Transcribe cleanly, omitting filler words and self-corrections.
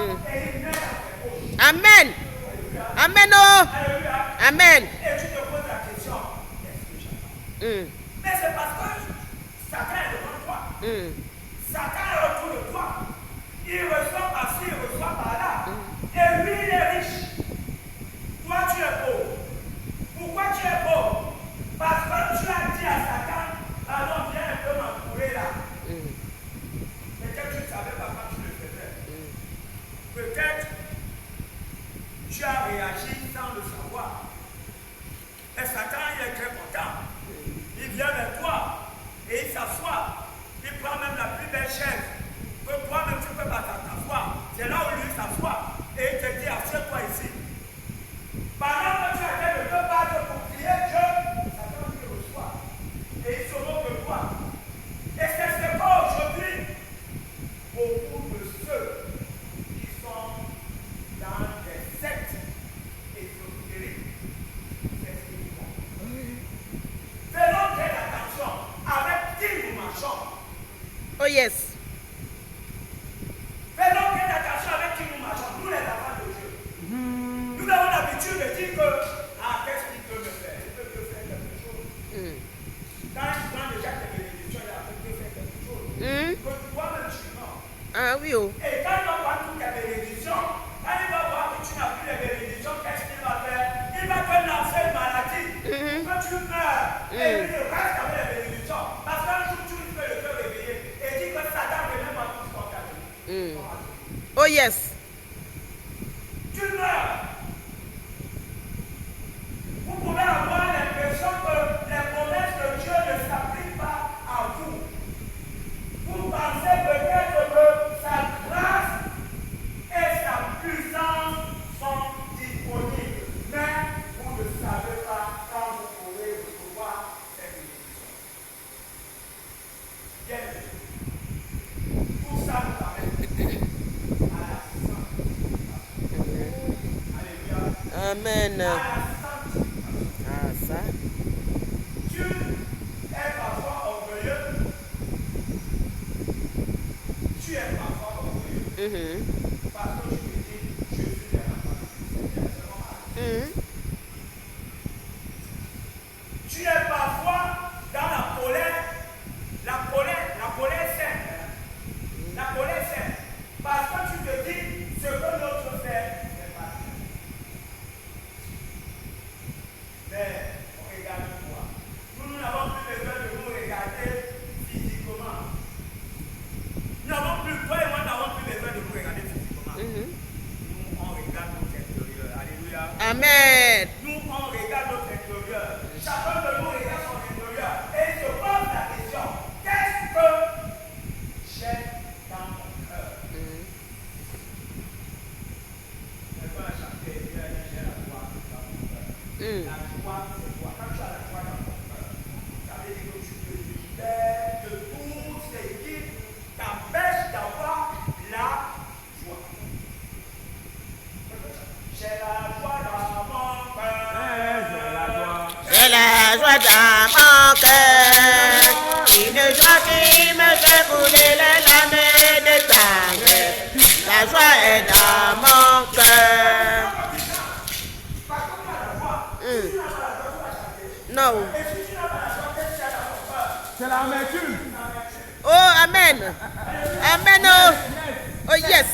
et il met dans tes poches. Amen. Amen. Oh. Amen. Et tu te poses la question, qu'est-ce que j'attends? Mais c'est parce que Satan est devant toi. Satan est autour de toi. Il reçoit par-ci, il reçoit par-là. Et lui, il est riche. Toi, tu es pauvre. Pourquoi tu es pauvre? Parce que tu as dit à Satan, alors viens un peu m'entourer là. Peut-être que tu ne savais pas quand tu le faisais. Peut-être tu as réagi sans le savoir. Et Satan, il est très content. Il vient vers toi et il s'assoit. Il prend même la plus belle chaise que toi-même tu peux pas t'asseoir. C'est là où lui s'assoit et il te dit, assieds-toi ici. Pendant que tu as fait le deux pas pour prier Dieu, Satan lui reçoit. Et il se moque de toi. Et c'est ce qu'aujourd'hui, beaucoup de ceux qui sont dans des sectes ésotériques, c'est ce qu'ils font. Faisons très attention avec qui nous marchons. Oh yes. Faisons très attention avec qui nous marchons, nous les enfants de Dieu. Nous avons l'habitude de dire que, ah, qu'est-ce qu'il peut me faire? Il peut me faire quelque chose. Quand tu prends déjà tes bénédictions, il peut te faire quelque chose. Que toi-même tu mens. Ah oui, oh. Et quand il va voir toutes tes bénédictions, quand il va voir que tu n'as plus les bénédictions, qu'est-ce qu'il va faire? Il va te lancer une maladie. Que tu meurs. Et il reste avec les bénédictions. Parce qu'un jour, tu peux le faire réveiller et dire que Satan ne même pas tout ce qu'on t'a dit. Oh yes. Tu meurs. Vous pouvez avoir l'impression que les promesses de Dieu ne s'appliquent pas à vous. Vous pensez peut-être que sa grâce et sa puissance sont disponibles, mais vous ne savez pas quand vous pourrez recevoir ces bénédictions. Bien aimé, tout ça nous amène à la sanctification. Alléluia. Amen. À la sanctification. Ah ça. Tu es parfois orgueilleux. Tu es parfois orgueilleux. Parce que tu te dis, je suis un enfant de Dieu. Tu es parfois dans la colère saine. La colère saine. Parce que tu te dis, ce que l'autre fait, c'est pas bien. Mais, regarde-toi. Nous n'avons plus besoin de nous regarder physiquement. Nous n'avons plus, toi et moi n'avons plus besoin de nous regarder physiquement. Nous, on regarde notre intérieur. Alléluia. Amen. Nous, on regarde notre intérieur. Chacun de nous regarde son intérieur. Et il se pose la question, qu'est-ce que j'ai dans mon cœur? Je peux chanter, j'ai la joie dans mon cœur. La joie, c'est quoi? Quand tu as la joie dans ton cœur, ça veut dire que tu te libères de tout ce qui t'empêche d'avoir la joie. J'ai la joie dans mon cœur. J'ai la joie dans mon cœur. Une joie qui me fait couler les larmes de tendresse. La joie est dans mon cœur. Non. C'est l'amertume. Oh, amen. Amen. Oh, oh yes.